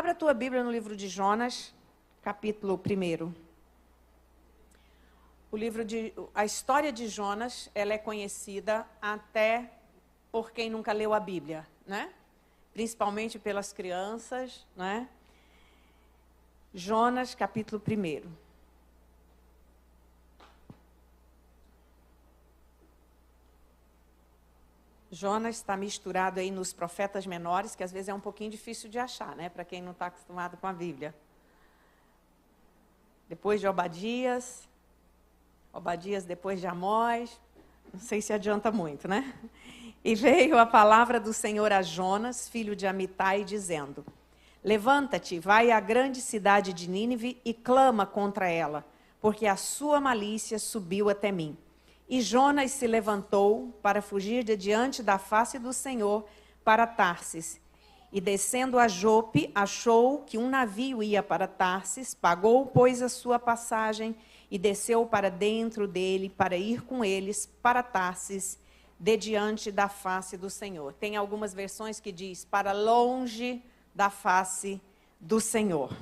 Abra a tua Bíblia no livro de Jonas, capítulo 1. A história de Jonas, ela é conhecida até por quem nunca leu a Bíblia, né? Principalmente pelas crianças, né? Jonas, capítulo 1. Jonas está misturado aí nos profetas menores, que às vezes é um pouquinho difícil de achar, né? Para quem não está acostumado com a Bíblia. Depois de Obadias depois de Amós, não sei se adianta muito, né? E veio a palavra do Senhor a Jonas, filho de Amitai, dizendo: Levanta-te, vai à grande cidade de Nínive e clama contra ela, porque a sua malícia subiu até mim. E Jonas se levantou para fugir de diante da face do Senhor para Tarsis. E descendo a Jope, achou que um navio ia para Tarsis, pagou, pois, a sua passagem e desceu para dentro dele para ir com eles para Tarsis, de diante da face do Senhor. Tem algumas versões que diz para longe da face do Senhor.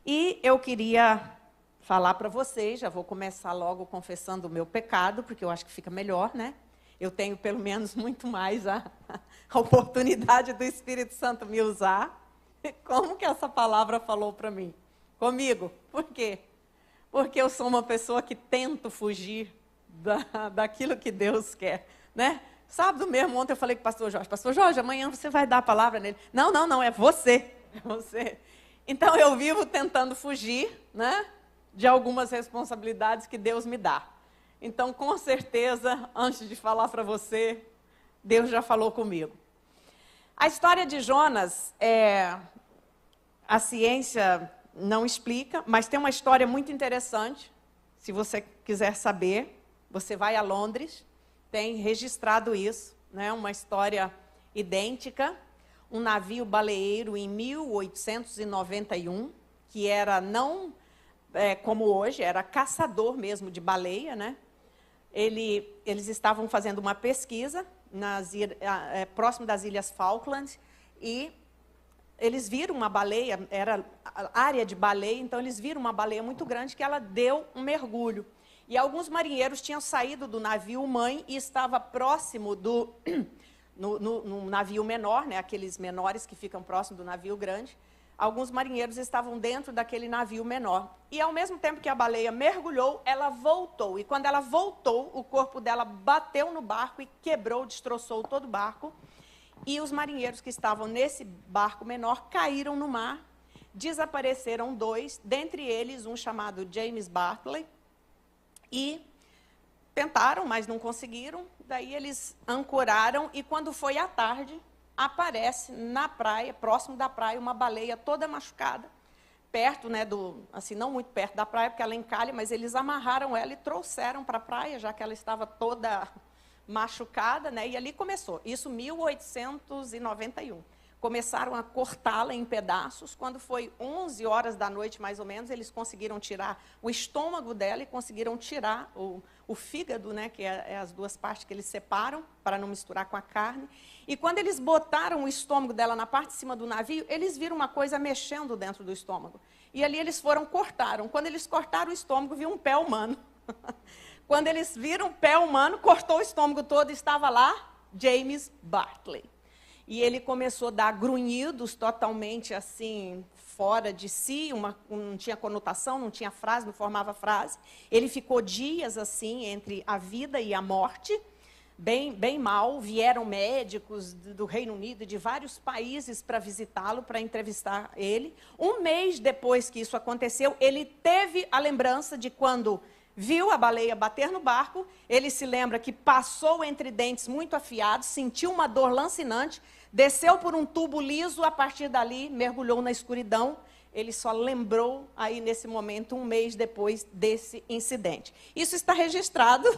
E eu queria falar para vocês, já vou começar logo confessando o meu pecado, porque eu acho que fica melhor, né? Eu tenho pelo menos muito mais a oportunidade do Espírito Santo me usar. Como que essa palavra falou para mim? Comigo. Por quê? Porque eu sou uma pessoa que tento fugir daquilo que Deus quer, né? Sábado mesmo, ontem eu falei com o pastor Jorge, amanhã você vai dar a palavra nele. Não, é você. É você. Então eu vivo tentando fugir, né? De algumas responsabilidades que Deus me dá. Então, com certeza, antes de falar para você, Deus já falou comigo. A história de Jonas, a ciência não explica, mas tem uma história muito interessante. Se você quiser saber, você vai a Londres, tem registrado isso, né? Uma história idêntica. Um navio baleeiro em 1891, que era não... como hoje, era caçador mesmo de baleia, né? Eles estavam fazendo uma pesquisa próximo das Ilhas Falkland e eles viram uma baleia, era área de baleia, então eles viram uma baleia muito grande que ela deu um mergulho. E alguns marinheiros tinham saído do navio mãe e estava próximo no navio menor, né? Aqueles menores que ficam próximo do navio grande. Alguns marinheiros estavam dentro daquele navio menor. E ao mesmo tempo que a baleia mergulhou, ela voltou. E quando ela voltou, o corpo dela bateu no barco e quebrou, destroçou todo o barco. E os marinheiros que estavam nesse barco menor caíram no mar. Desapareceram 2, dentre eles um chamado James Bartley. E tentaram, mas não conseguiram. Daí eles ancoraram e quando foi à tarde... aparece na praia, próximo da praia, uma baleia toda machucada, perto, né, assim, não muito perto da praia, porque ela encalha, mas eles amarraram ela e trouxeram para a praia, já que ela estava toda machucada, né, e ali começou, isso 1891. Começaram a cortá-la em pedaços, quando foi 11 horas da noite, mais ou menos, eles conseguiram tirar o estômago dela e conseguiram tirar o fígado, né, que é as duas partes que eles separam, para não misturar com a carne. E quando eles botaram o estômago dela na parte de cima do navio, eles viram uma coisa mexendo dentro do estômago. E ali eles cortaram. Quando eles cortaram o estômago, viu um pé humano. Quando eles viram o pé humano, cortou o estômago todo e estava lá James Bartley. E ele começou a dar grunhidos totalmente assim, fora de si, não tinha conotação, não tinha frase, não formava frase. Ele ficou dias assim, entre a vida e a morte, bem mal. Vieram médicos do Reino Unido e de vários países para visitá-lo, para entrevistar ele. Um mês depois que isso aconteceu, ele teve a lembrança de quando viu a baleia bater no barco, ele se lembra que passou entre dentes muito afiados, sentiu uma dor lancinante, desceu por um tubo liso, a partir dali mergulhou na escuridão. Ele só lembrou aí nesse momento, um mês depois desse incidente. Isso está registrado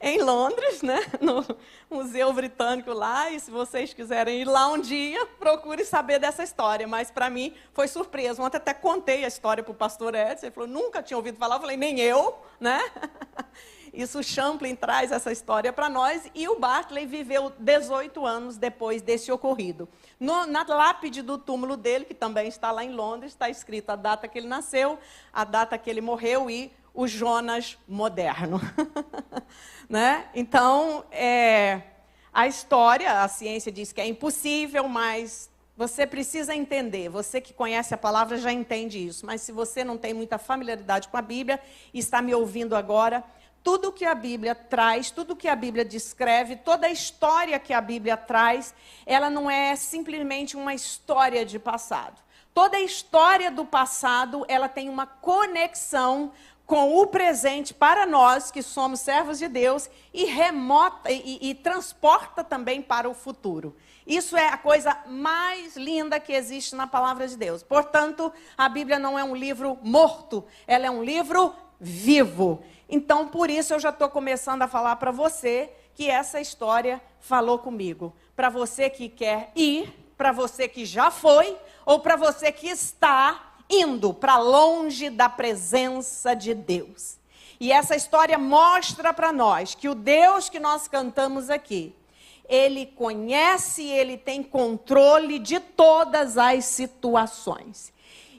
em Londres, né? No Museu Britânico lá, e se vocês quiserem ir lá um dia, procure saber dessa história. Mas para mim foi surpresa. Ontem até contei a história para o pastor Edson, ele falou, nunca tinha ouvido falar, eu falei, nem eu, né? Isso o Champlin traz essa história para nós, e o Barclay viveu 18 anos depois desse ocorrido. Na lápide do túmulo dele, que também está lá em Londres, está escrito a data que ele nasceu, a data que ele morreu e o Jonas moderno. Né? Então, a história, a ciência diz que é impossível, mas você precisa entender. Você que conhece a palavra já entende isso. Mas se você não tem muita familiaridade com a Bíblia e está me ouvindo agora, tudo que a Bíblia traz, tudo que a Bíblia descreve, toda a história que a Bíblia traz, ela não é simplesmente uma história de passado. Toda a história do passado, ela tem uma conexão com o presente para nós, que somos servos de Deus, e transporta também para o futuro. Isso é a coisa mais linda que existe na palavra de Deus. Portanto, a Bíblia não é um livro morto, ela é um livro vivo. Então, por isso, eu já estou começando a falar para você que essa história falou comigo. Para você que quer ir, para você que já foi, ou para você que está indo para longe da presença de Deus. E essa história mostra para nós que o Deus que nós cantamos aqui, Ele conhece, Ele tem controle de todas as situações.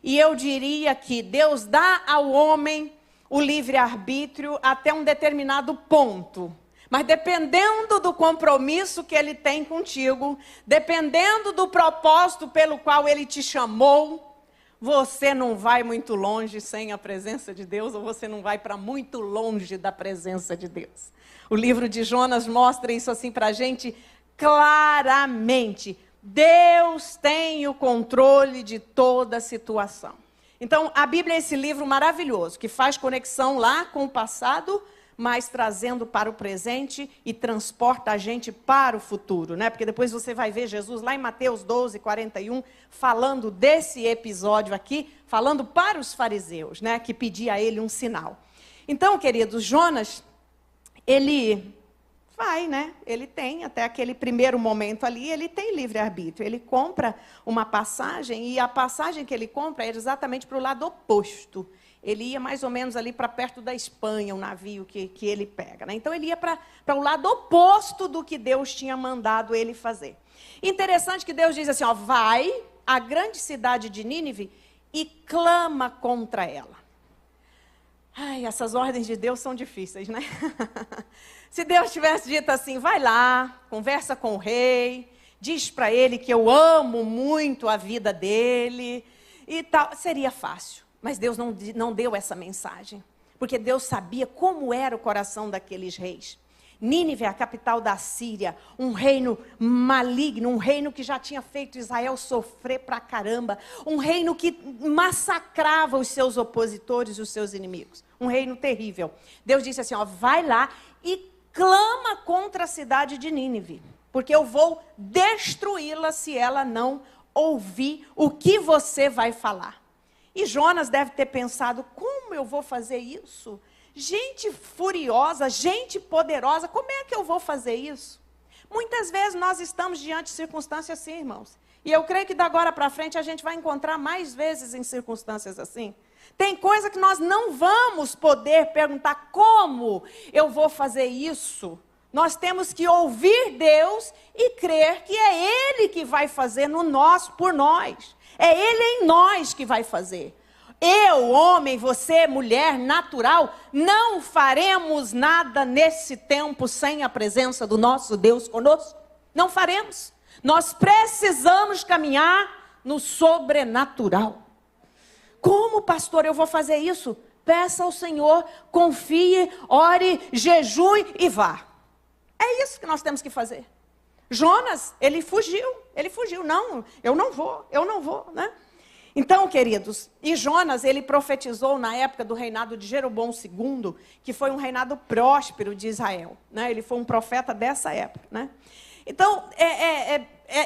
E eu diria que Deus dá ao homem o livre-arbítrio até um determinado ponto. Mas dependendo do compromisso que Ele tem contigo, dependendo do propósito pelo qual Ele te chamou, você não vai muito longe sem a presença de Deus, ou você não vai para muito longe da presença de Deus. O livro de Jonas mostra isso assim para a gente claramente. Deus tem o controle de toda a situação. Então, a Bíblia é esse livro maravilhoso, que faz conexão lá com o passado, mas trazendo para o presente e transporta a gente para o futuro, né? Porque depois você vai ver Jesus lá em Mateus 12, 41, falando desse episódio aqui, falando para os fariseus, né? Que pedia a ele um sinal. Então, queridos, Jonas, ele vai, né? Ele tem, até aquele primeiro momento ali, ele tem livre-arbítrio. Ele compra uma passagem, e a passagem que ele compra é exatamente para o lado oposto. Ele ia mais ou menos ali para perto da Espanha, o navio que ele pega, né? Então, ele ia para o lado oposto do que Deus tinha mandado ele fazer. Interessante que Deus diz assim, ó, vai à grande cidade de Nínive e clama contra ela. Ai, essas ordens de Deus são difíceis, né? Se Deus tivesse dito assim, vai lá, conversa com o rei, diz para ele que eu amo muito a vida dele e tal, seria fácil. Mas Deus não deu essa mensagem, porque Deus sabia como era o coração daqueles reis. Nínive é a capital da Síria, um reino maligno, um reino que já tinha feito Israel sofrer pra caramba, um reino que massacrava os seus opositores e os seus inimigos, um reino terrível. Deus disse assim, ó, vai lá e clama contra a cidade de Nínive, porque eu vou destruí-la se ela não ouvir o que você vai falar. E Jonas deve ter pensado, como eu vou fazer isso? Gente furiosa, gente poderosa, como é que eu vou fazer isso? Muitas vezes nós estamos diante de circunstâncias assim, irmãos. E eu creio que da agora para frente a gente vai encontrar mais vezes em circunstâncias assim. Tem coisa que nós não vamos poder perguntar, como eu vou fazer isso? Nós temos que ouvir Deus e crer que é Ele que vai fazer no nós, por nós. É Ele em nós que vai fazer. Eu, homem, você, mulher, natural, não faremos nada nesse tempo sem a presença do nosso Deus conosco. Não faremos. Nós precisamos caminhar no sobrenatural. Como, pastor, eu vou fazer isso? Peça ao Senhor, confie, ore, jejue e vá. É isso que nós temos que fazer. Jonas, ele fugiu, não, eu não vou, né? Então, queridos, e Jonas, ele profetizou na época do reinado de Jeroboão II, que foi um reinado próspero de Israel, né? Ele foi um profeta dessa época, né? Então,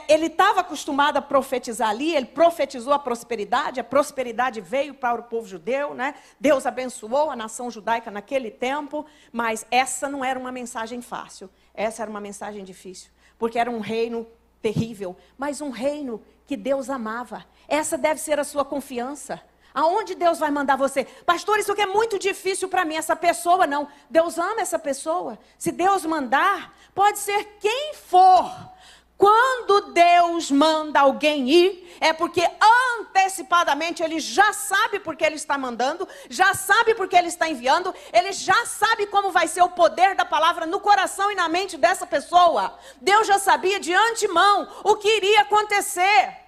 ele estava acostumado a profetizar ali, ele profetizou a prosperidade veio para o povo judeu, né? Deus abençoou a nação judaica naquele tempo, mas essa não era uma mensagem fácil, essa era uma mensagem difícil. Porque era um reino terrível, mas um reino que Deus amava. Essa deve ser a sua confiança. Aonde Deus vai mandar você? Pastor, isso aqui é muito difícil para mim. Essa pessoa não. Deus ama essa pessoa. Se Deus mandar, pode ser quem for. Quando Deus manda alguém ir, é porque antecipadamente Ele já sabe porque Ele está mandando, já sabe porque Ele está enviando, Ele já sabe como vai ser o poder da palavra no coração e na mente dessa pessoa. Deus já sabia de antemão o que iria acontecer.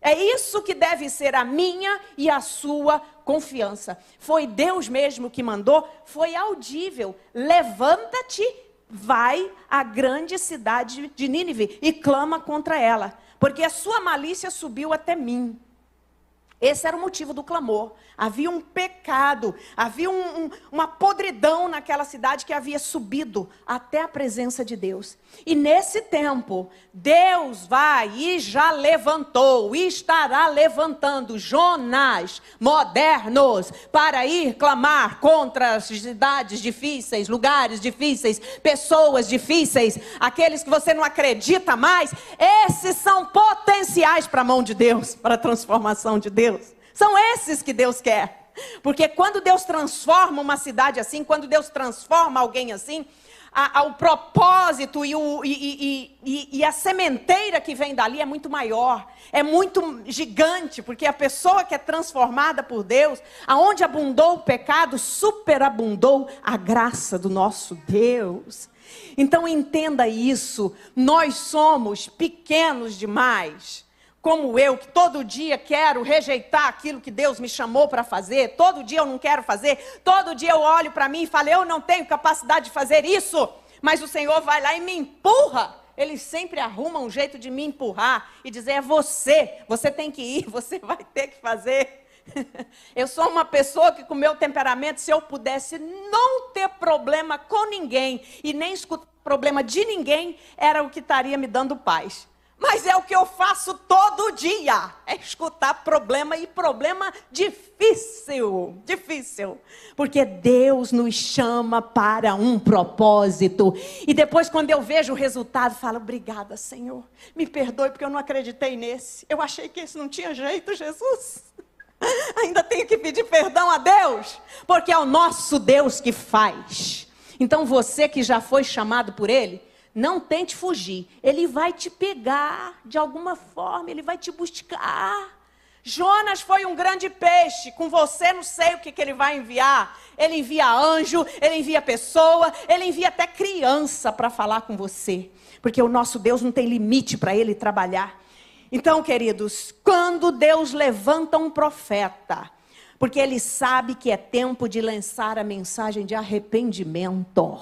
É isso que deve ser a minha e a sua confiança. Foi Deus mesmo que mandou, foi audível. Levanta-te, vai à grande cidade de Nínive e clama contra ela, porque a sua malícia subiu até mim. Esse era o motivo do clamor. Havia um pecado, havia uma podridão naquela cidade que havia subido até a presença de Deus. E nesse tempo, Deus vai e já levantou, e estará levantando Jonas modernos para ir clamar contra as cidades difíceis, lugares difíceis, pessoas difíceis, aqueles que você não acredita mais. Esses são potenciais para a mão de Deus, para a transformação de Deus. São esses que Deus quer. Porque quando Deus transforma uma cidade assim, quando Deus transforma alguém assim, o propósito e a sementeira que vem dali é muito maior, é muito gigante, porque a pessoa que é transformada por Deus, aonde abundou o pecado, superabundou a graça do nosso Deus. Então entenda isso, nós somos pequenos demais. Como eu, que todo dia quero rejeitar aquilo que Deus me chamou para fazer, todo dia eu não quero fazer, todo dia eu olho para mim e falo, eu não tenho capacidade de fazer isso, mas o Senhor vai lá e me empurra. Ele sempre arruma um jeito de me empurrar e dizer, é você tem que ir, você vai ter que fazer. Eu sou uma pessoa que com meu temperamento, se eu pudesse não ter problema com ninguém e nem escutar problema de ninguém, era o que estaria me dando paz. Mas é o que eu faço todo dia, é escutar problema e problema difícil, porque Deus nos chama para um propósito, e depois quando eu vejo o resultado, falo, obrigada Senhor, me perdoe porque eu não acreditei nesse, eu achei que esse não tinha jeito, Jesus, ainda tenho que pedir perdão a Deus, porque é o nosso Deus que faz. Então você que já foi chamado por Ele, não tente fugir, Ele vai te pegar de alguma forma, Ele vai te buscar. Jonas foi um grande peixe, com você não sei o que Ele vai enviar. Ele envia anjo, Ele envia pessoa, Ele envia até criança para falar com você. Porque o nosso Deus não tem limite para Ele trabalhar. Então, queridos, quando Deus levanta um profeta, porque Ele sabe que é tempo de lançar a mensagem de arrependimento.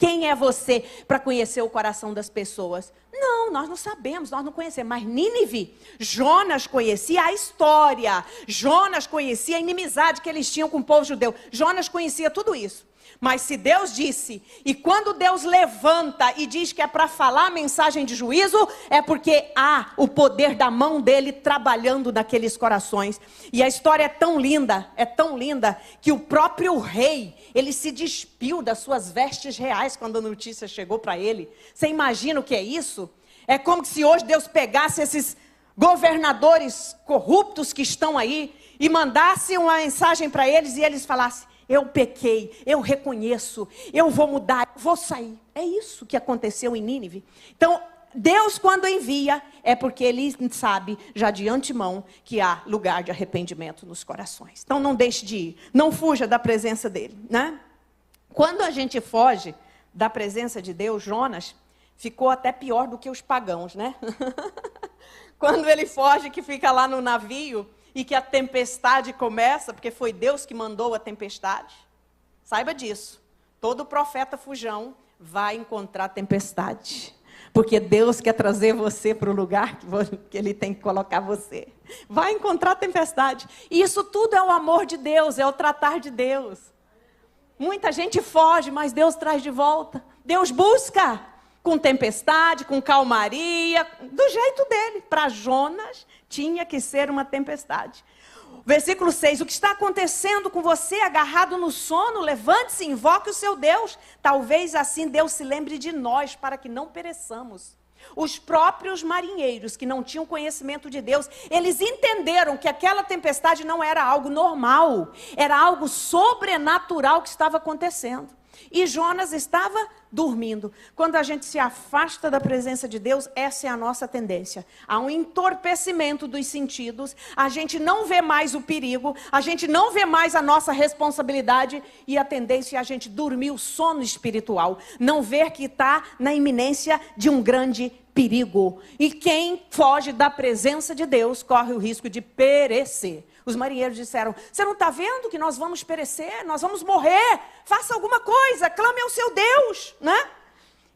Quem é você para conhecer o coração das pessoas? Não, nós não sabemos, nós não conhecemos. Mas Nínive, Jonas conhecia a história. Jonas conhecia a inimizade que eles tinham com o povo judeu. Jonas conhecia tudo isso. Mas se Deus disse, e quando Deus levanta e diz que é para falar a mensagem de juízo, é porque há o poder da mão dele trabalhando naqueles corações. E a história é tão linda, que o próprio rei, ele se despiu das suas vestes reais quando a notícia chegou para ele. Você imagina o que é isso? É como se hoje Deus pegasse esses governadores corruptos que estão aí e mandasse uma mensagem para eles e eles falassem, eu pequei, eu reconheço, eu vou mudar, eu vou sair. É isso que aconteceu em Nínive. Então, Deus quando envia, é porque Ele sabe já de antemão que há lugar de arrependimento nos corações. Então não deixe de ir, não fuja da presença dEle, né? Quando a gente foge da presença de Deus, Jonas ficou até pior do que os pagãos, né? Quando ele foge, que fica lá no navio, e que a tempestade começa, porque foi Deus que mandou a tempestade. Saiba disso. Todo profeta fujão vai encontrar tempestade. Porque Deus quer trazer você para o lugar que Ele tem que colocar você. Vai encontrar tempestade. E isso tudo é o amor de Deus, é o tratar de Deus. Muita gente foge, mas Deus traz de volta. Deus busca com tempestade, com calmaria, do jeito dele. Para Jonas, tinha que ser uma tempestade. Versículo 6, o que está acontecendo com você agarrado no sono? Levante-se, invoque o seu Deus. Talvez assim Deus se lembre de nós, para que não pereçamos. Os próprios marinheiros que não tinham conhecimento de Deus, eles entenderam que aquela tempestade não era algo normal, era algo sobrenatural que estava acontecendo. E Jonas estava dormindo. Quando a gente se afasta da presença de Deus, essa é a nossa tendência. Há um entorpecimento dos sentidos, a gente não vê mais o perigo, a gente não vê mais a nossa responsabilidade e a tendência é a gente dormir o sono espiritual, não ver que está na iminência de um grande perigo. E quem foge da presença de Deus corre o risco de perecer. Os marinheiros disseram: você não está vendo que nós vamos perecer, nós vamos morrer, faça alguma coisa, clame ao seu Deus, né?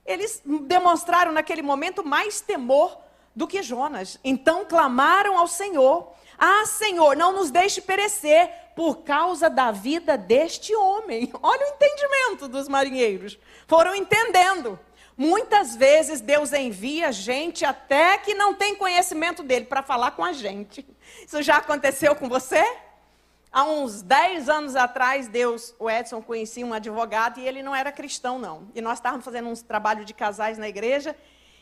Eles demonstraram naquele momento mais temor do que Jonas. Então clamaram ao Senhor: ah, Senhor, não nos deixe perecer por causa da vida deste homem. Olha o entendimento dos marinheiros, foram entendendo. Muitas vezes Deus envia gente até que não tem conhecimento dele para falar com a gente. Isso já aconteceu com você? Há uns 10 anos atrás, o Edson conhecia um advogado e ele não era cristão não. E nós estávamos fazendo um trabalho de casais na igreja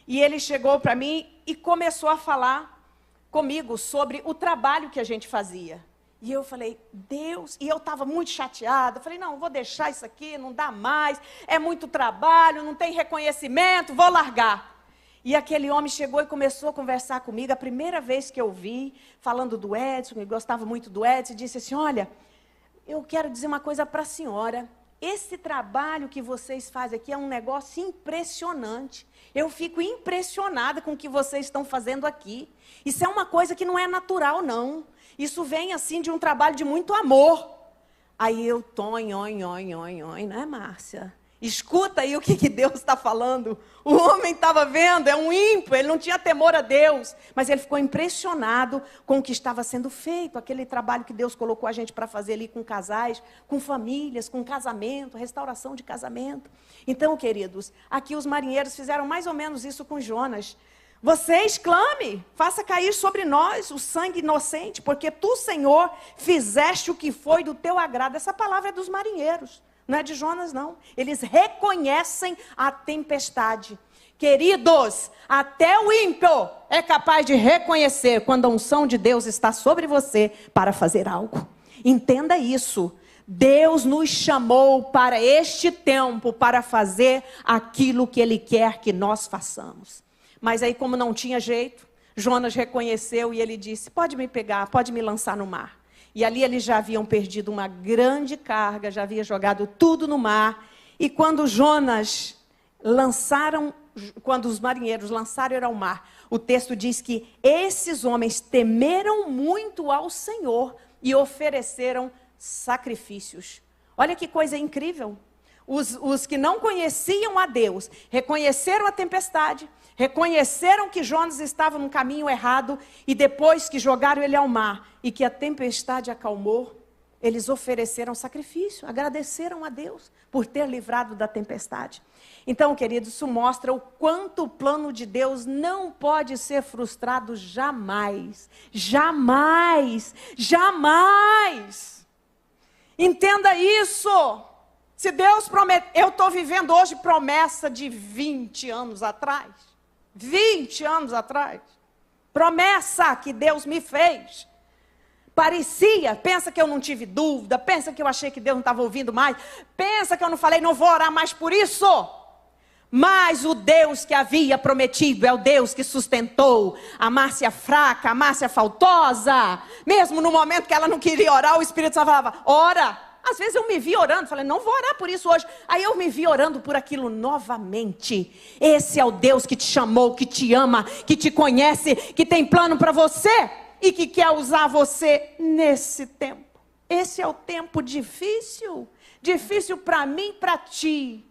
e ele chegou para mim e começou a falar comigo sobre o trabalho que a gente fazia. E eu falei: Deus, e eu estava muito chateada, falei: não, vou deixar isso aqui, não dá mais, é muito trabalho, não tem reconhecimento, vou largar. E aquele homem chegou e começou a conversar comigo, a primeira vez que eu vi, falando do Edson, eu gostava muito do Edson, e disse assim: olha, eu quero dizer uma coisa para a senhora, esse trabalho que vocês fazem aqui é um negócio impressionante, eu fico impressionada com o que vocês estão fazendo aqui, isso é uma coisa que não é natural não. Isso vem assim de um trabalho de muito amor. Aí eu, né, Márcia? Escuta aí o que Deus está falando. O homem estava vendo, é um ímpio, ele não tinha temor a Deus. Mas ele ficou impressionado com o que estava sendo feito. Aquele trabalho que Deus colocou a gente para fazer ali com casais, com famílias, com casamento, restauração de casamento. Então, queridos, aqui os marinheiros fizeram mais ou menos isso com Jonas. Vocês clame, faça cair sobre nós o sangue inocente, porque tu, Senhor, fizeste o que foi do teu agrado. Essa palavra é dos marinheiros, não é de Jonas, não. Eles reconhecem a tempestade. Queridos, até o ímpio é capaz de reconhecer quando a unção de Deus está sobre você para fazer algo. Entenda isso. Deus nos chamou para este tempo para fazer aquilo que Ele quer que nós façamos. Mas aí, como não tinha jeito, Jonas reconheceu e ele disse: pode me pegar, pode me lançar no mar. E ali eles já haviam perdido uma grande carga, já havia jogado tudo no mar. E quando quando os marinheiros lançaram ele ao mar, o texto diz que esses homens temeram muito ao Senhor e ofereceram sacrifícios. Olha que coisa incrível. Os que não conheciam a Deus reconheceram a tempestade, reconheceram que Jonas estava no caminho errado e depois que jogaram ele ao mar e que a tempestade acalmou, eles ofereceram sacrifício, agradeceram a Deus por ter livrado da tempestade. Então, queridos, isso mostra o quanto o plano de Deus não pode ser frustrado jamais. Jamais, jamais. Entenda isso. Se Deus promete, eu estou vivendo hoje promessa de 20 anos atrás. 20 anos atrás. Promessa que Deus me fez. Parecia, pensa que eu não tive dúvida, pensa que eu achei que Deus não estava ouvindo mais, pensa que eu não falei, não vou orar mais por isso. Mas o Deus que havia prometido é o Deus que sustentou a Márcia fraca, a Márcia faltosa. Mesmo no momento que ela não queria orar, o Espírito Santo falava, ora. Às vezes eu me vi orando, falei, não vou orar por isso hoje. Aí eu me vi orando por aquilo novamente. Esse é o Deus que te chamou, que te ama, que te conhece, que tem plano para você e que quer usar você nesse tempo. Esse é o tempo difícil. Difícil para mim e para ti.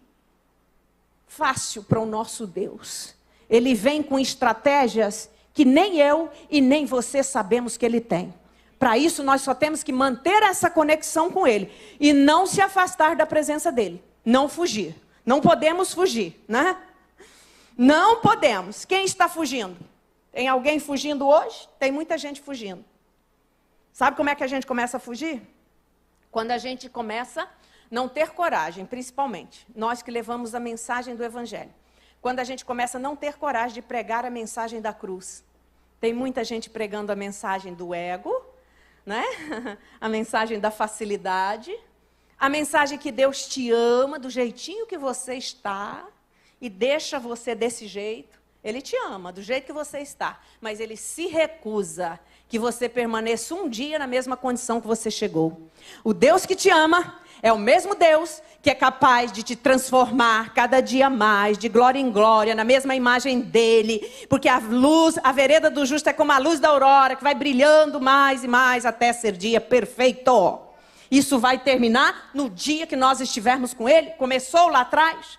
Fácil para o nosso Deus. Ele vem com estratégias que nem eu e nem você sabemos que Ele tem. Para isso, nós só temos que manter essa conexão com Ele. E não se afastar da presença dEle. Não fugir. Não podemos fugir, né? Não podemos. Quem está fugindo? Tem alguém fugindo hoje? Tem muita gente fugindo. Sabe como é que a gente começa a fugir? Quando a gente começa a não ter coragem, principalmente. Nós que levamos a mensagem do Evangelho. Quando a gente começa a não ter coragem de pregar a mensagem da cruz. Tem muita gente pregando a mensagem do ego, né? A mensagem da facilidade, a mensagem que Deus te ama do jeitinho que você está e deixa você desse jeito. Ele te ama do jeito que você está, mas ele se recusa que você permaneça um dia na mesma condição que você chegou. O Deus que te ama é o mesmo Deus que é capaz de te transformar cada dia mais, de glória em glória, na mesma imagem dele, porque a luz, a vereda do justo é como a luz da aurora, que vai brilhando mais e mais até ser dia perfeito. Isso vai terminar no dia que nós estivermos com ele, começou lá atrás.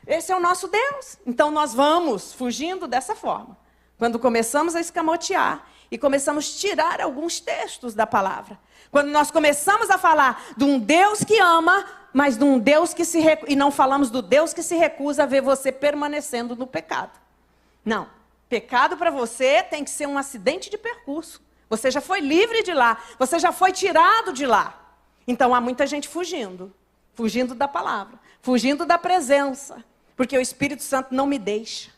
Esse é o nosso Deus. Então nós vamos fugindo dessa forma. Quando começamos a escamotear e começamos a tirar alguns textos da palavra. Quando nós começamos a falar de um Deus que ama, mas de um Deus que se recusa, e não falamos do Deus que se recusa a ver você permanecendo no pecado. Não. Pecado para você tem que ser um acidente de percurso. Você já foi livre de lá. Você já foi tirado de lá. Então há muita gente fugindo. Fugindo da palavra. Fugindo da presença. Porque o Espírito Santo não me deixa.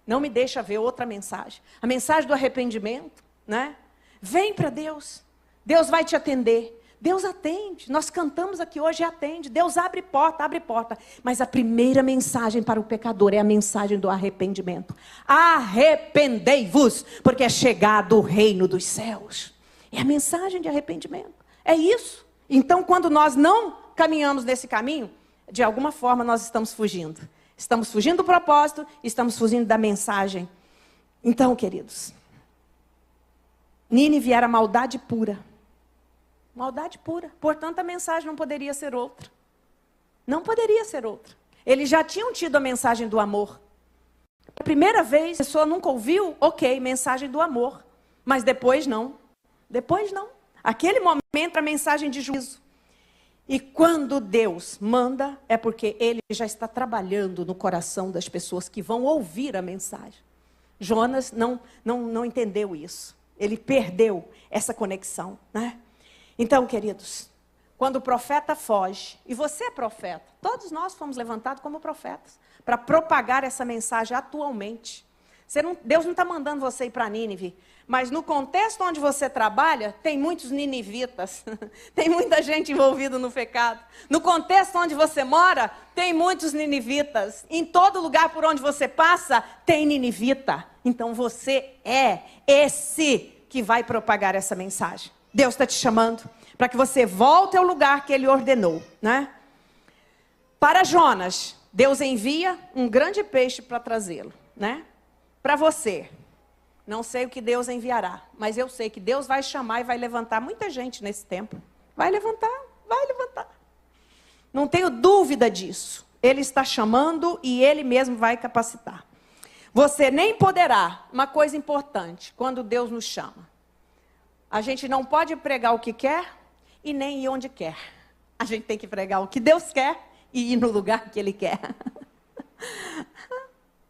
Não me deixa ver outra mensagem. A mensagem do arrependimento, né? Vem para Deus. Deus vai te atender. Deus atende. Nós cantamos aqui hoje e atende. Deus abre porta, abre porta. Mas a primeira mensagem para o pecador é a mensagem do arrependimento. Arrependei-vos, porque é chegado o reino dos céus. É a mensagem de arrependimento. É isso. Então, quando nós não caminhamos nesse caminho, de alguma forma nós estamos fugindo. Estamos fugindo do propósito, estamos fugindo da mensagem. Então, queridos, Nínive era maldade pura. Maldade pura. Portanto, a mensagem não poderia ser outra. Não poderia ser outra. Eles já tinham tido a mensagem do amor. A primeira vez, a pessoa nunca ouviu, ok, mensagem do amor. Mas depois não. Depois não. Aquele momento, a mensagem de juízo. E quando Deus manda, é porque Ele já está trabalhando no coração das pessoas que vão ouvir a mensagem. Jonas não entendeu isso. Ele perdeu essa conexão, né? Então, queridos, quando o profeta foge, e você é profeta, todos nós fomos levantados como profetas, para propagar essa mensagem atualmente. Deus não está mandando você ir para Nínive, mas no contexto onde você trabalha, tem muitos ninivitas, tem muita gente envolvida no pecado. No contexto onde você mora, tem muitos ninivitas. Em todo lugar por onde você passa, tem ninivita. Então você é esse que vai propagar essa mensagem. Deus está te chamando para que você volte ao lugar que Ele ordenou, né? Para Jonas, Deus envia um grande peixe para trazê-lo, né? Para você, não sei o que Deus enviará, mas eu sei que Deus vai chamar e vai levantar muita gente nesse tempo. Vai levantar, vai levantar. Não tenho dúvida disso. Ele está chamando e Ele mesmo vai capacitar. Você nem poderá, uma coisa importante, quando Deus nos chama. A gente não pode pregar o que quer e nem ir onde quer. A gente tem que pregar o que Deus quer e ir no lugar que Ele quer.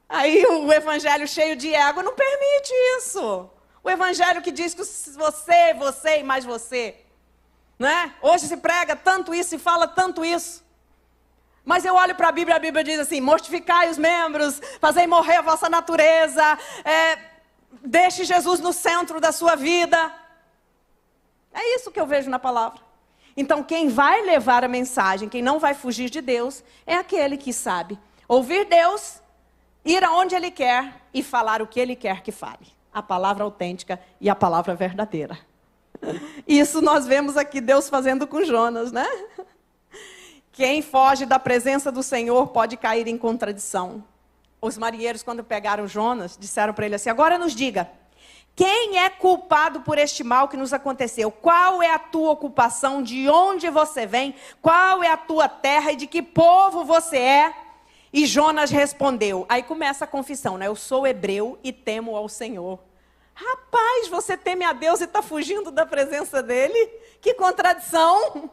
Aí o evangelho cheio de ego não permite isso. O evangelho que diz que você e mais você. Né? Hoje se prega tanto isso e fala tanto isso. Mas eu olho para a Bíblia diz assim, mortificai os membros, fazei morrer a vossa natureza, deixe Jesus no centro da sua vida. É isso que eu vejo na palavra. Então quem vai levar a mensagem, quem não vai fugir de Deus, é aquele que sabe ouvir Deus, ir aonde Ele quer e falar o que Ele quer que fale. A palavra autêntica e a palavra verdadeira. Isso nós vemos aqui Deus fazendo com Jonas, né? Quem foge da presença do Senhor pode cair em contradição. Os marinheiros, quando pegaram Jonas, disseram para ele assim, agora nos diga, quem é culpado por este mal que nos aconteceu? Qual é a tua ocupação? De onde você vem? Qual é a tua terra e de que povo você é? E Jonas respondeu, aí começa a confissão, né? Eu sou hebreu e temo ao Senhor. Rapaz, você teme a Deus e está fugindo da presença dele? Que contradição!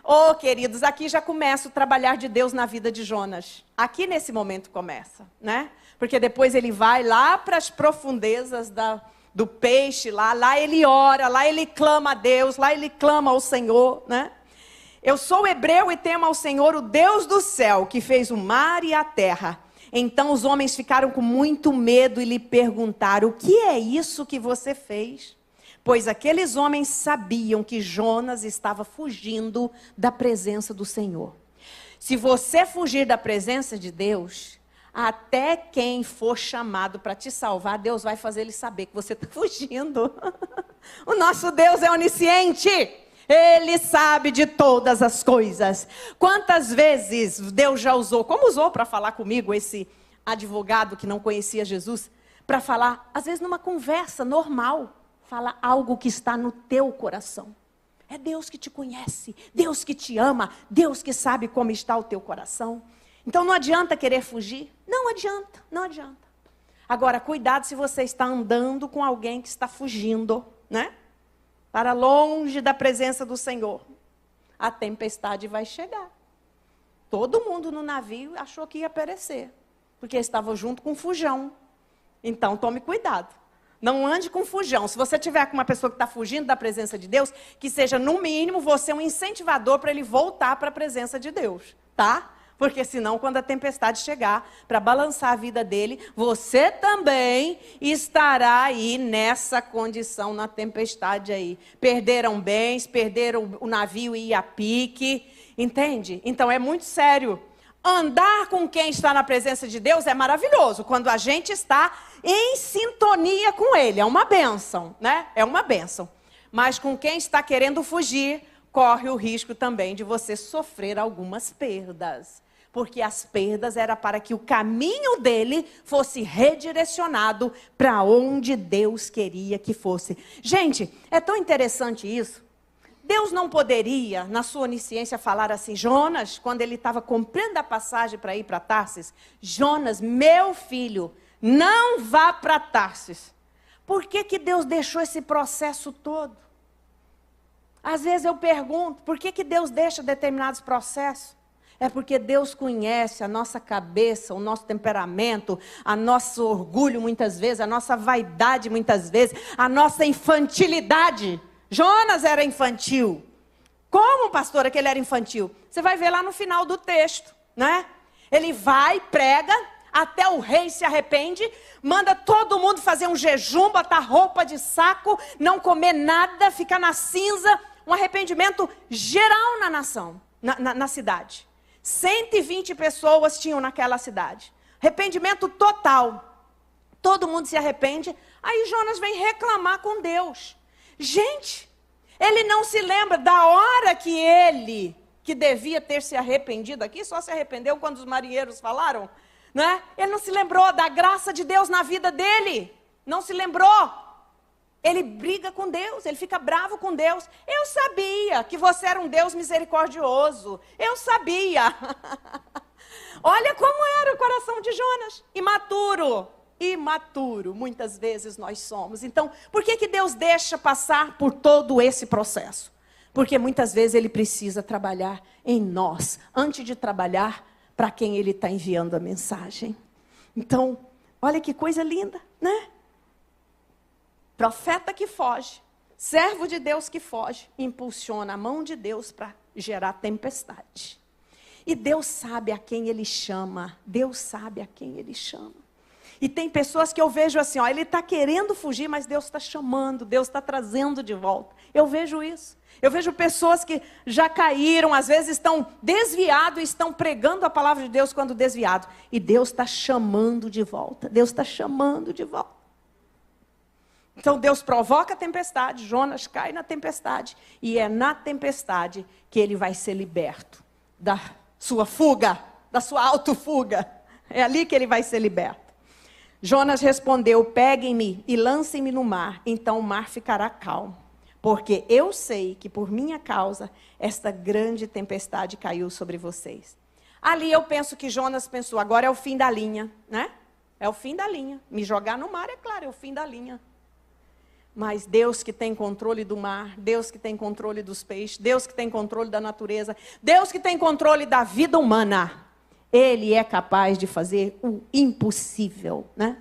Oh, queridos, aqui já começa o trabalhar de Deus na vida de Jonas. Aqui nesse momento começa, né? Porque depois ele vai lá para as profundezas do peixe, lá ele ora, lá ele clama a Deus, lá ele clama ao Senhor, né? Eu sou hebreu e temo ao Senhor, o Deus do céu, que fez o mar e a terra. Então os homens ficaram com muito medo e lhe perguntaram: o que é isso que você fez? Pois aqueles homens sabiam que Jonas estava fugindo da presença do Senhor. Se você fugir da presença de Deus, até quem for chamado para te salvar, Deus vai fazer ele saber que você está fugindo. O nosso Deus é onisciente. Ele sabe de todas as coisas. Quantas vezes Deus já usou, como usou para falar comigo esse advogado que não conhecia Jesus, para falar, às vezes numa conversa normal, fala algo que está no teu coração. É Deus que te conhece, Deus que te ama, Deus que sabe como está o teu coração. Então não adianta querer fugir, não adianta, não adianta. Agora, cuidado se você está andando com alguém que está fugindo, né? Para longe da presença do Senhor. A tempestade vai chegar. Todo mundo no navio achou que ia perecer, porque estava junto com o fujão. Então tome cuidado. Não ande com fujão. Se você tiver com uma pessoa que está fugindo da presença de Deus, que seja, no mínimo, você um incentivador para ele voltar para a presença de Deus, tá? Porque senão, quando a tempestade chegar, para balançar a vida dele, você também estará aí nessa condição, na tempestade aí. Perderam bens, perderam o navio e a pique, entende? Então é muito sério. Andar com quem está na presença de Deus é maravilhoso, quando a gente está em sintonia com Ele, é uma bênção, né? É uma bênção. Mas com quem está querendo fugir, corre o risco também de você sofrer algumas perdas. Porque as perdas era para que o caminho dele fosse redirecionado para onde Deus queria que fosse. Gente, é tão interessante isso. Deus não poderia, na sua onisciência, falar assim: Jonas, quando ele estava comprando a passagem para ir para Tarsis, Jonas, meu filho, não vá para Tarsis. Por que Deus deixou esse processo todo? Às vezes eu pergunto, por que Deus deixa determinados processos? É porque Deus conhece a nossa cabeça, o nosso temperamento, a nosso orgulho muitas vezes, a nossa vaidade muitas vezes, a nossa infantilidade. Jonas era infantil. Como, pastora, que ele era infantil? Você vai ver lá no final do texto, né? Ele vai, prega, até o rei se arrepende, manda todo mundo fazer um jejum, botar roupa de saco, não comer nada, ficar na cinza, um arrependimento geral na nação, na cidade. 120 pessoas tinham naquela cidade. Arrependimento total. Todo mundo se arrepende. Aí Jonas vem reclamar com Deus. Gente, ele não se lembra da hora que ele, que devia ter se arrependido aqui, só se arrependeu quando os marinheiros falaram, né? Ele não se lembrou da graça de Deus na vida dele. Não se lembrou. Ele briga com Deus, ele fica bravo com Deus. Eu sabia que você era um Deus misericordioso. Eu sabia. Olha como era o coração de Jonas. Imaturo. Imaturo, muitas vezes nós somos. Então, por que Deus deixa passar por todo esse processo? Porque muitas vezes Ele precisa trabalhar em nós, antes de trabalhar para quem Ele está enviando a mensagem. Então, olha que coisa linda, né? Profeta que foge, servo de Deus que foge, impulsiona a mão de Deus para gerar tempestade. E Deus sabe a quem Ele chama, Deus sabe a quem Ele chama. E tem pessoas que eu vejo assim, ó, ele está querendo fugir, mas Deus está chamando, Deus está trazendo de volta. Eu vejo isso. Eu vejo pessoas que já caíram, às vezes estão desviados e estão pregando a palavra de Deus quando desviados. E Deus está chamando de volta. Deus está chamando de volta. Então Deus provoca a tempestade, Jonas cai na tempestade. E é na tempestade que ele vai ser liberto da sua fuga, da sua autofuga. É ali que ele vai ser liberto. Jonas respondeu: peguem-me e lancem-me no mar, então o mar ficará calmo. Porque eu sei que por minha causa esta grande tempestade caiu sobre vocês. Ali eu penso que Jonas pensou, agora é o fim da linha, né? É o fim da linha. Me jogar no mar, é claro, é o fim da linha. Mas Deus que tem controle do mar, Deus que tem controle dos peixes, Deus que tem controle da natureza, Deus que tem controle da vida humana, Ele é capaz de fazer o impossível, né?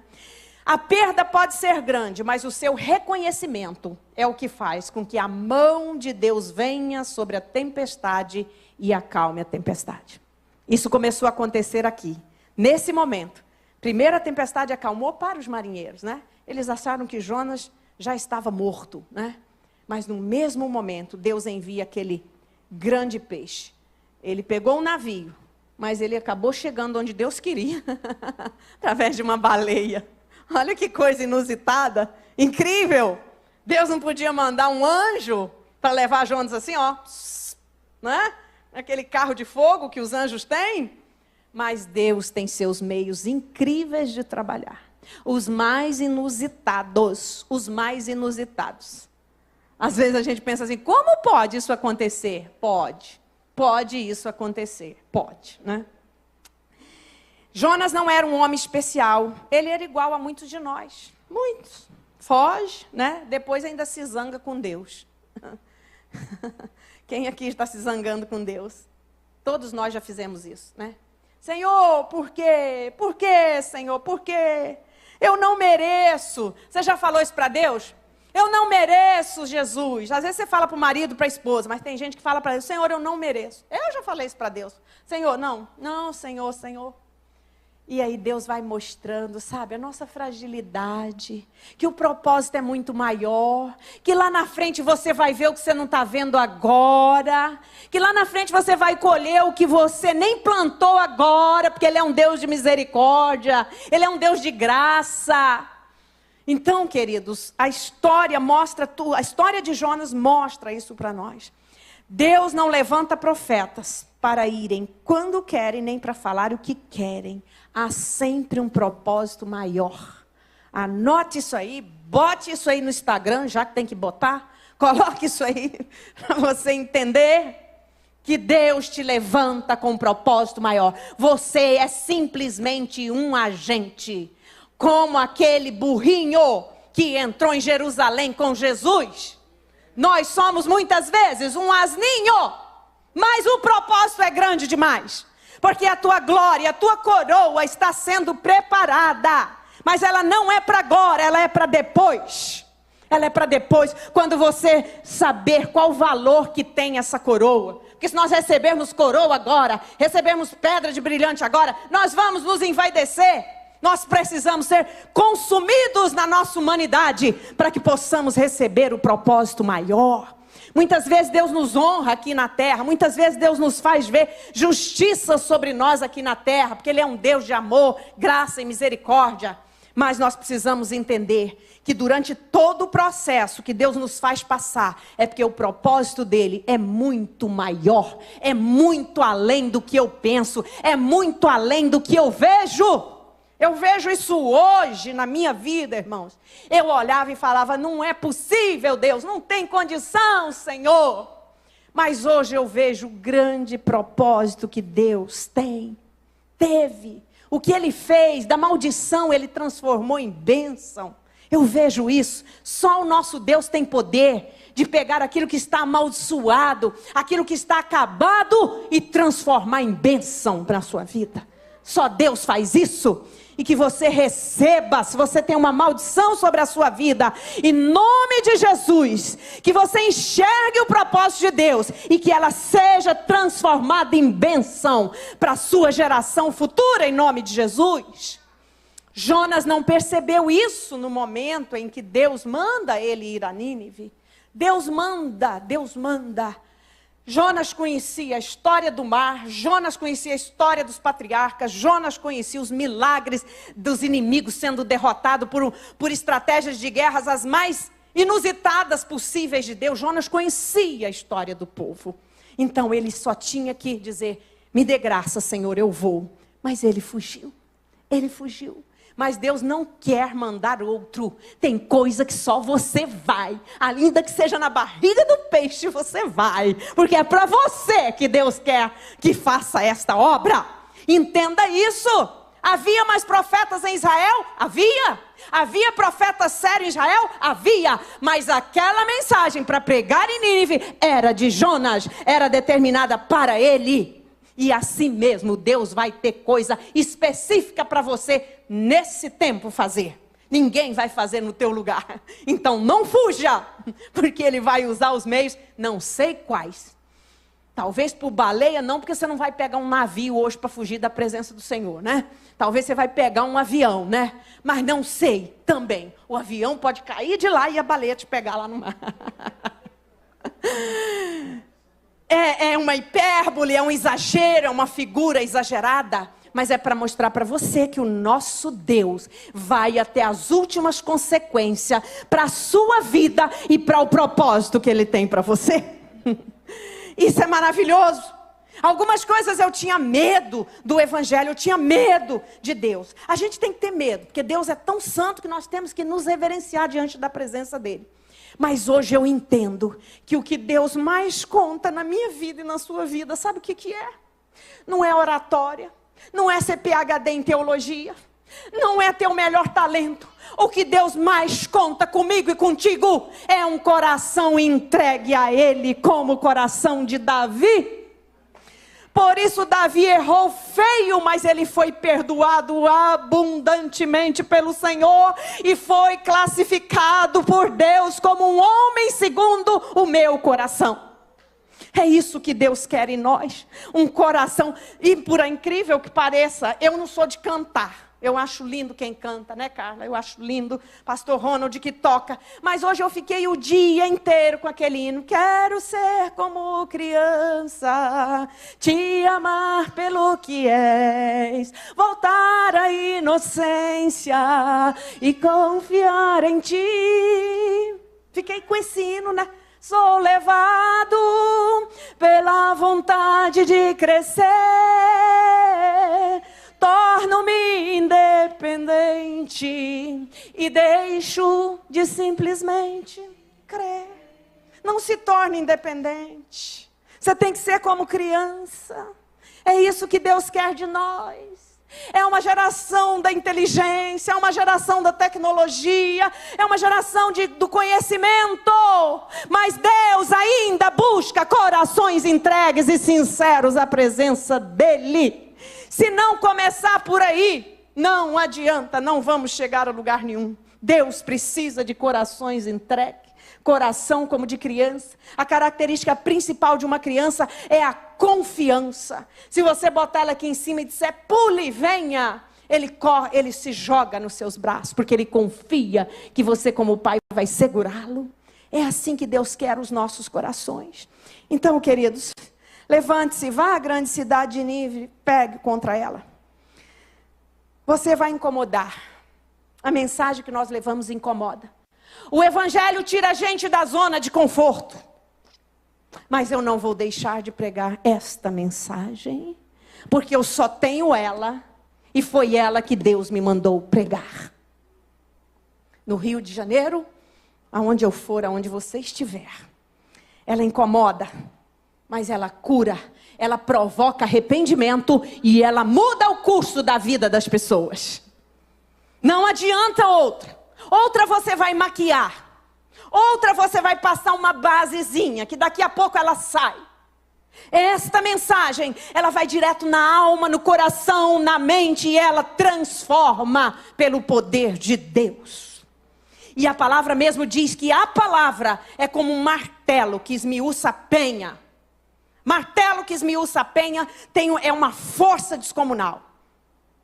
A perda pode ser grande, mas o seu reconhecimento é o que faz com que a mão de Deus venha sobre a tempestade e acalme a tempestade. Isso começou a acontecer aqui, Nesse momento, primeiro a tempestade acalmou para os marinheiros, né? Eles acharam que Jonas já estava morto, né? Mas no mesmo momento, Deus envia aquele grande peixe. Ele pegou um navio, mas ele acabou chegando onde Deus queria, através de uma baleia. Olha que coisa inusitada, incrível. Deus não podia mandar um anjo para levar Jonas assim, ó, né? Aquele carro de fogo que os anjos têm. Mas Deus tem seus meios incríveis de trabalhar. Os mais inusitados, os mais inusitados. Às vezes a gente pensa assim, como pode isso acontecer? Pode isso acontecer, pode, né? Jonas não era um homem especial, ele era igual a muitos de nós, muitos. Foge, né? Depois ainda se zanga com Deus. Quem aqui está se zangando com Deus? Todos nós já fizemos isso, né? Senhor, por quê? Por quê, Senhor? Por quê? Eu não mereço. Você já falou isso para Deus? Eu não mereço, Jesus. Às vezes você fala para o marido, para a esposa, mas tem gente que fala para Deus, Senhor, eu não mereço. Eu já falei isso para Deus. Senhor, não, Senhor, Senhor. E aí Deus vai mostrando, sabe, a nossa fragilidade, que o propósito é muito maior, que lá na frente você vai ver o que você não está vendo agora, que lá na frente você vai colher o que você nem plantou agora, porque Ele é um Deus de misericórdia, Ele é um Deus de graça. Então, queridos, a história de Jonas mostra isso para nós. Deus não levanta profetas para irem quando querem, nem para falar o que querem. Há sempre um propósito maior. Anote isso aí, bote isso aí no Instagram, já que tem que botar. Coloque isso aí para você entender que Deus te levanta com um propósito maior. Você é simplesmente um agente. Como aquele burrinho que entrou em Jerusalém com Jesus. Nós somos muitas vezes um asninho, mas o propósito é grande demais. Porque a tua glória, a tua coroa está sendo preparada. Mas ela não é para agora, ela é para depois. Ela é para depois, quando você saber qual o valor que tem essa coroa. Porque se nós recebermos coroa agora, recebermos pedra de brilhante agora, nós vamos nos envaidecer. Nós precisamos ser consumidos na nossa humanidade para que possamos receber o propósito maior. Muitas vezes Deus nos honra aqui na terra, muitas vezes Deus nos faz ver justiça sobre nós aqui na terra, porque Ele é um Deus de amor, graça e misericórdia. Mas nós precisamos entender que durante todo o processo que Deus nos faz passar, é porque o propósito dele é muito maior, é muito além do que eu penso, é muito além do que eu vejo. Eu vejo isso hoje na minha vida, irmãos. Eu olhava e falava, não é possível, Deus, não tem condição, Senhor. Mas hoje eu vejo o grande propósito que Deus teve. O que Ele fez, da maldição, Ele transformou em bênção. Eu vejo isso. Só o nosso Deus tem poder de pegar aquilo que está amaldiçoado, aquilo que está acabado e transformar em bênção para a sua vida. Só Deus faz isso. E que você receba, se você tem uma maldição sobre a sua vida, em nome de Jesus, que você enxergue o propósito de Deus e que ela seja transformada em bênção para a sua geração futura, em nome de Jesus. Jonas não percebeu isso no momento em que Deus manda ele ir a Nínive. Deus manda. Jonas conhecia a história do mar, Jonas conhecia a história dos patriarcas, Jonas conhecia os milagres dos inimigos sendo derrotados por estratégias de guerras as mais inusitadas possíveis de Deus. Jonas conhecia a história do povo. Então ele só tinha que dizer, me dê graça, Senhor, eu vou. Mas ele fugiu. Mas Deus não quer mandar outro. Tem coisa que só você vai. Ainda que seja na barriga do peixe, você vai. Porque é para você que Deus quer que faça esta obra. Entenda isso. Havia mais profetas em Israel? Havia. Havia profeta sério em Israel? Havia. Mas aquela mensagem para pregar em Nínive era de Jonas. Era determinada para ele. E assim mesmo Deus vai ter coisa específica para você nesse tempo fazer. Ninguém vai fazer no teu lugar. Então não fuja, porque Ele vai usar os meios, não sei quais. Talvez por baleia não, porque você não vai pegar um navio hoje para fugir da presença do Senhor, né? Talvez você vai pegar um avião, né? Mas não sei também. O avião pode cair de lá e a baleia te pegar lá no mar. É uma hipérbole, é um exagero, é uma figura exagerada. Mas é para mostrar para você que o nosso Deus vai até as últimas consequências para a sua vida e para o propósito que Ele tem para você. Isso é maravilhoso. Algumas coisas eu tinha medo do Evangelho, eu tinha medo de Deus. A gente tem que ter medo, porque Deus é tão santo que nós temos que nos reverenciar diante da presença dEle. Mas hoje eu entendo que o que Deus mais conta na minha vida e na sua vida, sabe o que é? Não é oratória, não é ser PhD em teologia, não é ter o melhor talento. O que Deus mais conta comigo e contigo é um coração entregue a Ele, como o coração de Davi. Por isso Davi errou feio, mas ele foi perdoado abundantemente pelo Senhor e foi classificado por Deus como um homem segundo o meu coração. É isso que Deus quer em nós, um coração. E por incrível que pareça, eu não sou de cantar. Eu acho lindo quem canta, né, Carla? Eu acho lindo pastor Ronald que toca. Mas hoje eu fiquei o dia inteiro com aquele hino. Quero ser como criança, te amar pelo que és, voltar à inocência e confiar em ti. Fiquei com esse hino, né? Sou levado pela vontade de crescer, torno-me independente e deixo de simplesmente crer. Não se torne independente. Você tem que ser como criança. É isso que Deus quer de nós. É uma geração da inteligência, é uma geração da tecnologia, é uma geração do conhecimento. Mas Deus ainda busca corações entregues e sinceros à presença dEle. Se não começar por aí, não adianta, não vamos chegar a lugar nenhum. Deus precisa de corações entregues. Coração como de criança. A característica principal de uma criança é a confiança. Se você botar ela aqui em cima e disser, pule, venha, ele corre, ele se joga nos seus braços, porque ele confia que você como pai vai segurá-lo. É assim que Deus quer os nossos corações. Então, queridos, levante-se, vá à grande cidade de Nínive, pegue contra ela. Você vai incomodar. A mensagem que nós levamos incomoda. O Evangelho tira a gente da zona de conforto. Mas eu não vou deixar de pregar esta mensagem, porque eu só tenho ela, e foi ela que Deus me mandou pregar. No Rio de Janeiro, aonde eu for, aonde você estiver. Ela incomoda, mas ela cura, ela provoca arrependimento e ela muda o curso da vida das pessoas. Não adianta outra. Outra você vai maquiar. Outra você vai passar uma basezinha, que daqui a pouco ela sai. Esta mensagem, ela vai direto na alma, no coração, na mente, e ela transforma pelo poder de Deus. E a palavra mesmo diz que a palavra é como um martelo que esmiuça a penha. Martelo que esmiuça a penha é uma força descomunal.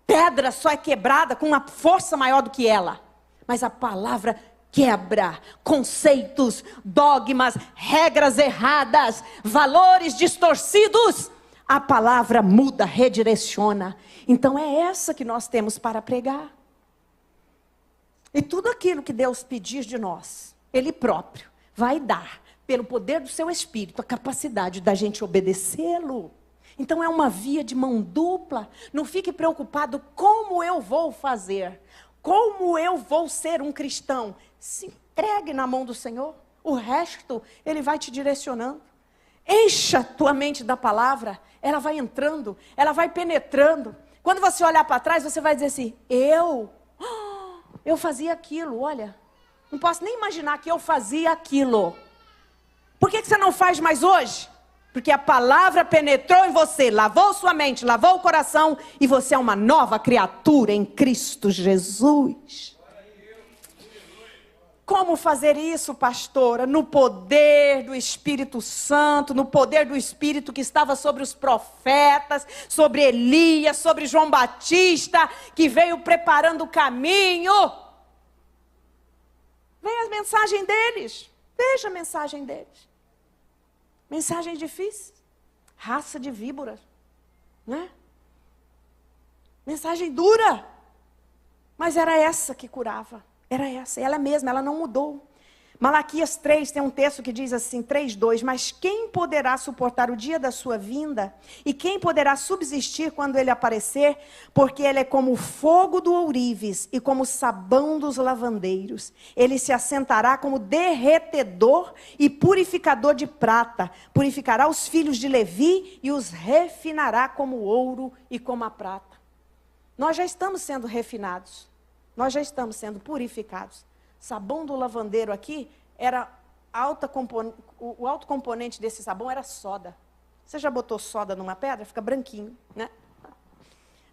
Pedra só é quebrada com uma força maior do que ela. Mas a palavra quebra conceitos, dogmas, regras erradas, valores distorcidos. A palavra muda, redireciona. Então é essa que nós temos para pregar. E tudo aquilo que Deus pedir de nós, Ele próprio vai dar, pelo poder do seu Espírito, a capacidade da gente obedecê-lo. Então é uma via de mão dupla. Não fique preocupado como eu vou fazer. Como eu vou ser um cristão? Se entregue na mão do Senhor. O resto, Ele vai te direcionando. Encha tua mente da palavra. Ela vai entrando, ela vai penetrando. Quando você olhar para trás, você vai dizer assim, eu fazia aquilo, olha. Não posso nem imaginar que eu fazia aquilo. Por que você não faz mais hoje? Porque a palavra penetrou em você, lavou sua mente, lavou o coração, e você é uma nova criatura em Cristo Jesus. Como fazer isso, pastora? No poder do Espírito Santo, no poder do Espírito que estava sobre os profetas, sobre Elias, sobre João Batista, que veio preparando o caminho. Vem a mensagem deles. Veja a mensagem deles. Mensagem difícil. Raça de víboras, né? Mensagem dura. Mas era essa que curava. Era essa, ela mesma, ela não mudou. Malaquias 3 tem um texto que diz assim, 3:2, mas quem poderá suportar o dia da sua vinda? E quem poderá subsistir quando ele aparecer? Porque ele é como o fogo do ourives e como o sabão dos lavandeiros. Ele se assentará como derretedor e purificador de prata. Purificará os filhos de Levi e os refinará como o ouro e como a prata. Nós já estamos sendo refinados. Nós já estamos sendo purificados. Sabão do lavandeiro aqui era o alto componente desse sabão era soda. Você já botou soda numa pedra? Fica branquinho, né?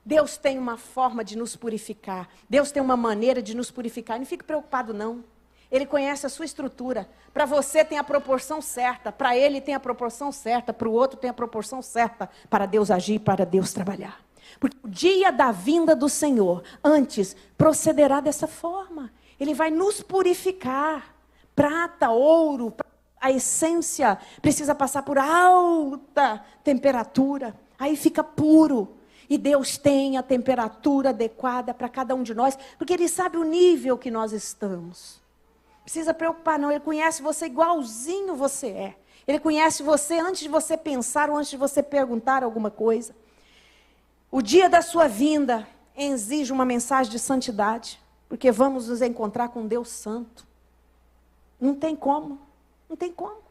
Deus tem uma forma de nos purificar. Deus tem uma maneira de nos purificar. Não fique preocupado, não. Ele conhece a sua estrutura. Para você tem a proporção certa. Para ele tem a proporção certa. Para o outro tem a proporção certa. Para Deus agir, para Deus trabalhar. Porque o dia da vinda do Senhor, antes, procederá dessa forma. Ele vai nos purificar. Prata, ouro, a essência precisa passar por alta temperatura. Aí fica puro. E Deus tem a temperatura adequada para cada um de nós, porque Ele sabe o nível que nós estamos. Não precisa preocupar, não. Ele conhece você igualzinho você é. Ele conhece você antes de você pensar ou antes de você perguntar alguma coisa. O dia da sua vinda exige uma mensagem de santidade, porque vamos nos encontrar com Deus Santo. Não tem como, não tem como.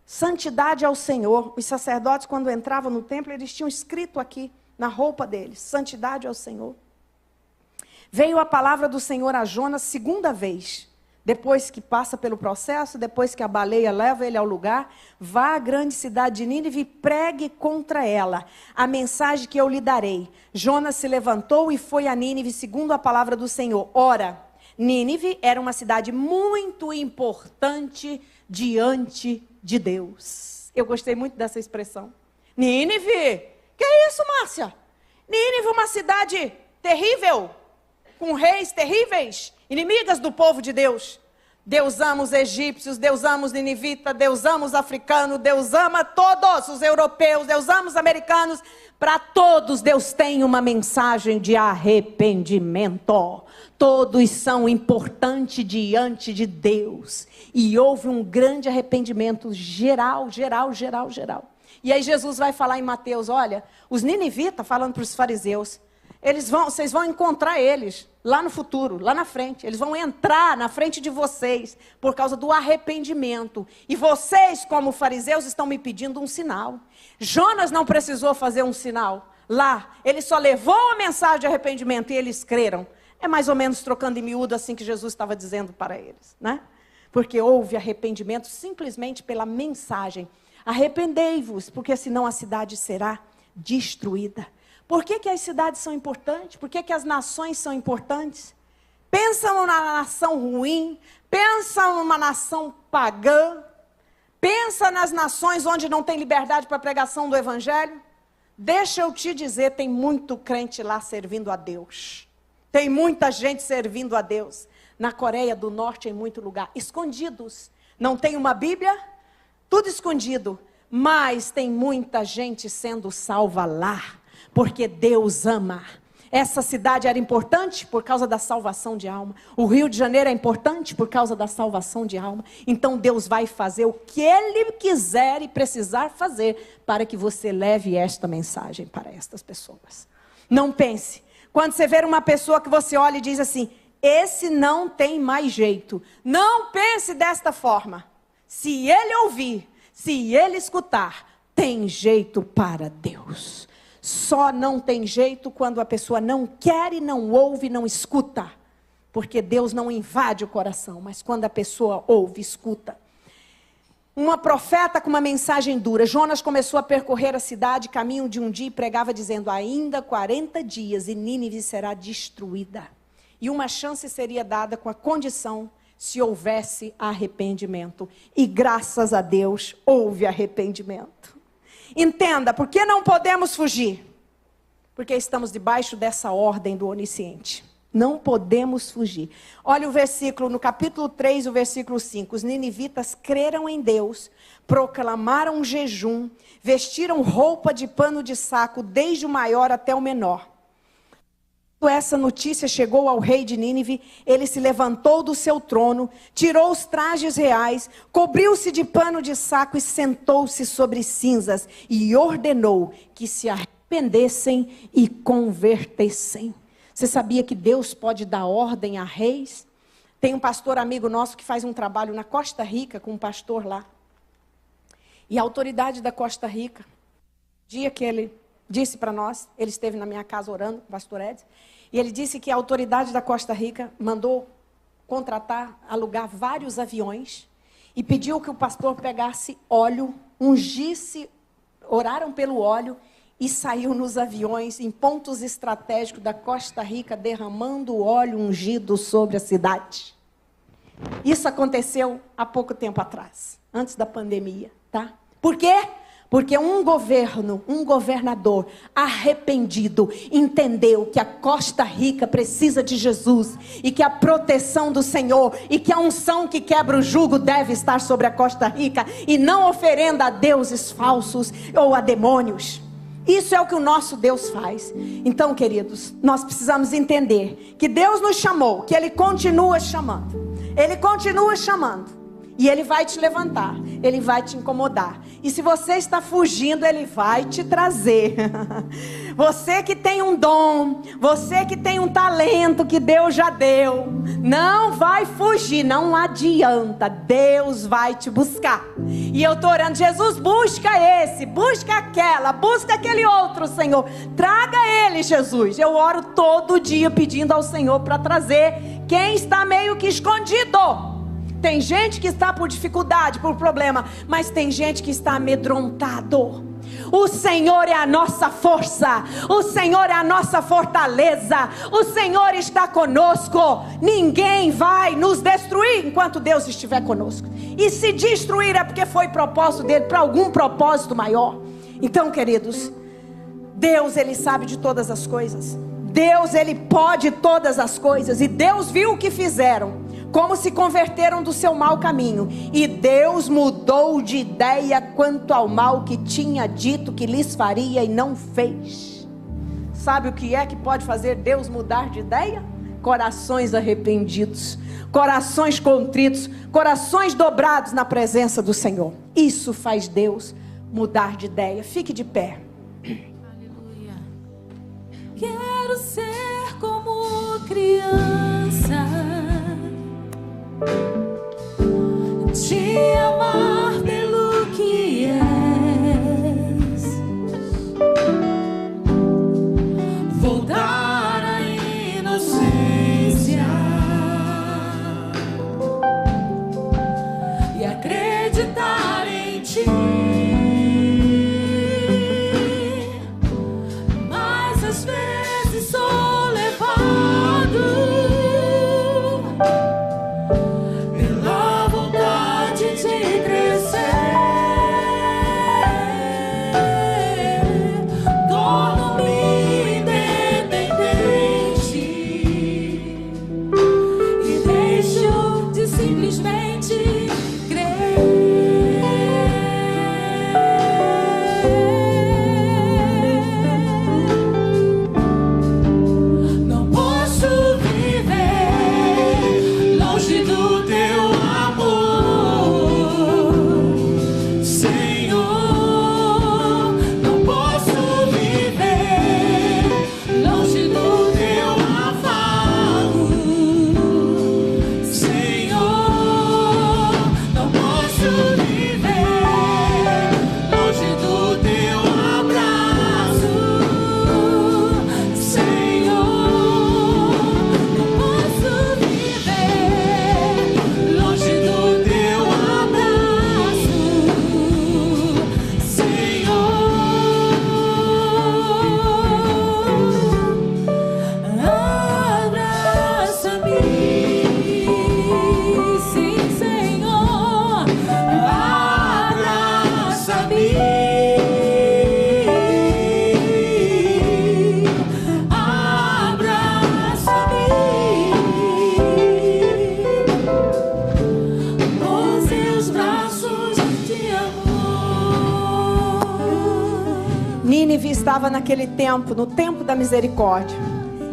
Santidade ao Senhor. Os sacerdotes, quando entravam no templo, eles tinham escrito aqui, na roupa deles, santidade ao Senhor. Veio a palavra do Senhor a Jonas segunda vez. Depois que passa pelo processo, depois que a baleia leva ele ao lugar, vá à grande cidade de Nínive e pregue contra ela a mensagem que eu lhe darei. Jonas se levantou e foi a Nínive segundo a palavra do Senhor. Ora, Nínive era uma cidade muito importante diante de Deus. Eu gostei muito dessa expressão. Nínive? Que é isso, Márcia? Nínive, uma cidade terrível, com reis terríveis, inimigas do povo de Deus. Deus ama os egípcios, Deus ama os ninivitas, Deus ama os africanos, Deus ama todos os europeus, Deus ama os americanos. Para todos Deus tem uma mensagem de arrependimento. Todos são importantes diante de Deus. E houve um grande arrependimento geral. E aí Jesus vai falar em Mateus, olha, os ninivitas, falando para os fariseus, vocês vão encontrar eles lá no futuro, lá na frente. Eles vão entrar na frente de vocês por causa do arrependimento. E vocês, como fariseus, estão me pedindo um sinal. Jonas não precisou fazer um sinal lá. Ele só levou a mensagem de arrependimento e eles creram. É mais ou menos trocando em miúdo assim que Jesus estava dizendo para eles, né? Porque houve arrependimento simplesmente pela mensagem. Arrependei-vos, porque senão a cidade será destruída. Por que as cidades são importantes? Por que as nações são importantes? Pensa numa nação ruim, pensa numa nação pagã, pensa nas nações onde não tem liberdade para a pregação do Evangelho. Deixa eu te dizer, tem muito crente lá servindo a Deus. Tem muita gente servindo a Deus. Na Coreia do Norte, em muito lugar, escondidos. Não tem uma Bíblia, tudo escondido. Mas tem muita gente sendo salva lá. Porque Deus ama. Essa cidade era importante por causa da salvação de alma. O Rio de Janeiro é importante por causa da salvação de alma. Então Deus vai fazer o que Ele quiser e precisar fazer para que você leve esta mensagem para estas pessoas. Não pense. Quando você ver uma pessoa que você olha e diz assim, esse não tem mais jeito. Não pense desta forma. Se ele ouvir, se ele escutar, tem jeito para Deus. Só não tem jeito quando a pessoa não quer e não ouve, não escuta. Porque Deus não invade o coração, mas quando a pessoa ouve, escuta. Uma profeta com uma mensagem dura. Jonas começou a percorrer a cidade, caminho de um dia, e pregava dizendo, ainda 40 dias e Nínive será destruída. E uma chance seria dada com a condição, se houvesse arrependimento. E graças a Deus, houve arrependimento. Entenda, por que não podemos fugir? Porque estamos debaixo dessa ordem do Onisciente. Não podemos fugir. Olha o versículo, no capítulo 3, o versículo 5. Os ninivitas creram em Deus, proclamaram um jejum, vestiram roupa de pano de saco, desde o maior até o menor. Quando essa notícia chegou ao rei de Nínive, ele se levantou do seu trono, tirou os trajes reais, cobriu-se de pano de saco e sentou-se sobre cinzas e ordenou que se arrependessem e convertessem. Você sabia que Deus pode dar ordem a reis? Tem um pastor amigo nosso que faz um trabalho na Costa Rica com um pastor lá. E a autoridade da Costa Rica, dia que ele disse para nós, ele esteve na minha casa orando com o pastor Edson, e ele disse que a autoridade da Costa Rica mandou contratar, alugar vários aviões e pediu que o pastor pegasse óleo, ungisse, oraram pelo óleo e saiu nos aviões em pontos estratégicos da Costa Rica derramando óleo ungido sobre a cidade. Isso aconteceu há pouco tempo atrás, antes da pandemia, tá? Por quê? Porque um governador arrependido, entendeu que a Costa Rica precisa de Jesus, e que a proteção do Senhor, e que a unção que quebra o jugo deve estar sobre a Costa Rica, e não oferenda a deuses falsos ou a demônios. Isso é o que o nosso Deus faz. Então, queridos, nós precisamos entender que Deus nos chamou, que Ele continua chamando. Ele continua chamando. E Ele vai te levantar, Ele vai te incomodar. E se você está fugindo, Ele vai te trazer. Você que tem um dom, você que tem um talento que Deus já deu, não vai fugir, não adianta. Deus vai te buscar. E eu estou orando, Jesus, busca esse, busca aquela, busca aquele outro, Senhor. Traga ele, Jesus. Eu oro todo dia pedindo ao Senhor para trazer quem está meio que escondido. Tem gente que está por dificuldade, por problema, mas tem gente que está amedrontado. O Senhor é a nossa força, o Senhor é a nossa fortaleza, o Senhor está conosco. Ninguém vai nos destruir enquanto Deus estiver conosco. E se destruir é porque foi propósito dele, para algum propósito maior. Então, queridos, Deus, Ele sabe de todas as coisas. Deus, Ele pode todas as coisas. E Deus viu o que fizeram, como se converteram do seu mau caminho. E Deus mudou de ideia quanto ao mal que tinha dito que lhes faria e não fez. Sabe o que é que pode fazer Deus mudar de ideia? Corações arrependidos, corações contritos, corações dobrados na presença do Senhor. Isso faz Deus mudar de ideia. Fique de pé. Aleluia. Quero ser como criança, te amar pelo que és, voltar à inocência e acreditar em ti. Mas às vezes sou levado simplesmente crer. Nínive estava naquele tempo, no tempo da misericórdia.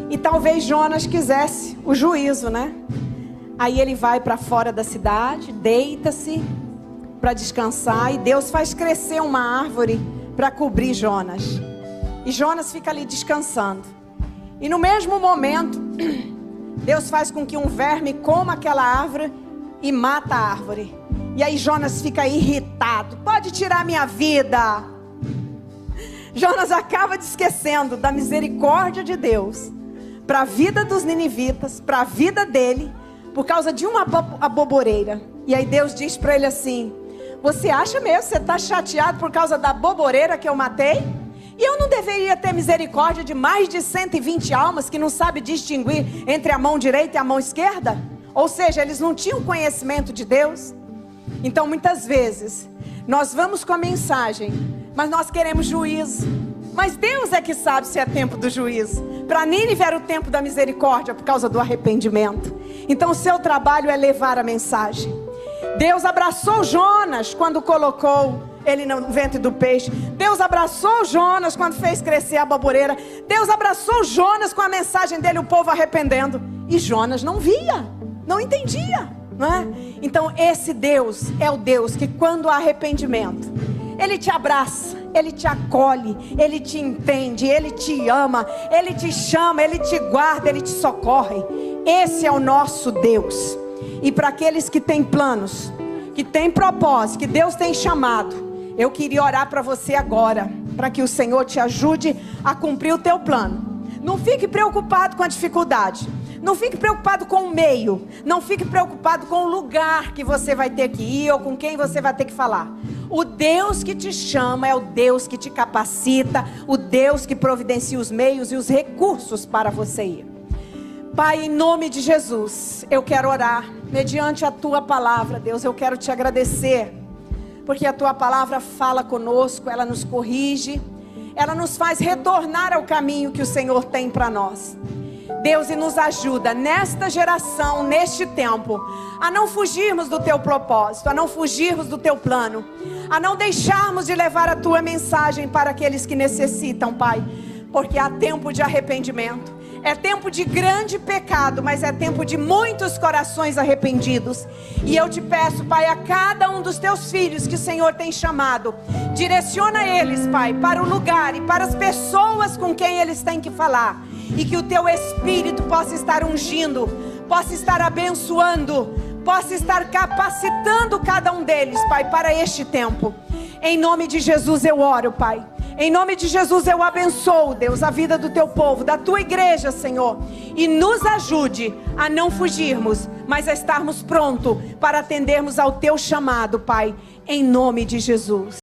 E talvez Jonas quisesse o juízo, né? Aí ele vai para fora da cidade, deita-se para descansar. E Deus faz crescer uma árvore para cobrir Jonas. E Jonas fica ali descansando. E no mesmo momento, Deus faz com que um verme coma aquela árvore e mata a árvore. E aí Jonas fica irritado. Pode tirar minha vida. Jonas acaba esquecendo da misericórdia de Deus para a vida dos ninivitas, para a vida dele, por causa de uma aboboreira. E aí Deus diz para ele assim: você acha mesmo que você está chateado por causa da aboboreira que eu matei? E eu não deveria ter misericórdia de mais de 120 almas que não sabem distinguir entre a mão direita e a mão esquerda? Ou seja, eles não tinham conhecimento de Deus. Então muitas vezes nós vamos com a mensagem, mas nós queremos juízo. Mas Deus é que sabe se é tempo do juízo. Para Nínive era o tempo da misericórdia por causa do arrependimento. Então o seu trabalho é levar a mensagem. Deus abraçou Jonas quando colocou ele no ventre do peixe. Deus abraçou Jonas quando fez crescer a baboreira. Deus abraçou Jonas com a mensagem dele, o povo arrependendo. E Jonas não via, não entendia, não é? Então esse Deus é o Deus que quando há arrependimento, Ele te abraça, Ele te acolhe, Ele te entende, Ele te ama, Ele te chama, Ele te guarda, Ele te socorre. Esse é o nosso Deus. E para aqueles que têm planos, que têm propósito, que Deus tem chamado, eu queria orar para você agora, para que o Senhor te ajude a cumprir o teu plano. Não fique preocupado com a dificuldade. Não fique preocupado com o meio. Não fique preocupado com o lugar que você vai ter que ir ou com quem você vai ter que falar. O Deus que te chama é o Deus que te capacita, o Deus que providencia os meios e os recursos para você ir. Pai, em nome de Jesus, eu quero orar mediante a Tua palavra, Deus. Eu quero Te agradecer, porque a Tua palavra fala conosco, ela nos corrige, ela nos faz retornar ao caminho que o Senhor tem para nós. Deus, e nos ajuda nesta geração, neste tempo, a não fugirmos do Teu propósito, a não fugirmos do Teu plano, a não deixarmos de levar a Tua mensagem para aqueles que necessitam, Pai, porque há tempo de arrependimento, é tempo de grande pecado, mas é tempo de muitos corações arrependidos. E eu te peço, Pai, a cada um dos Teus filhos que o Senhor tem chamado, direciona eles, Pai, para o lugar e para as pessoas com quem eles têm que falar. E que o Teu Espírito possa estar ungindo, possa estar abençoando, possa estar capacitando cada um deles, Pai, para este tempo. Em nome de Jesus eu oro, Pai. Em nome de Jesus eu abençoo, Deus, a vida do Teu povo, da Tua igreja, Senhor. E nos ajude a não fugirmos, mas a estarmos prontos para atendermos ao Teu chamado, Pai. Em nome de Jesus.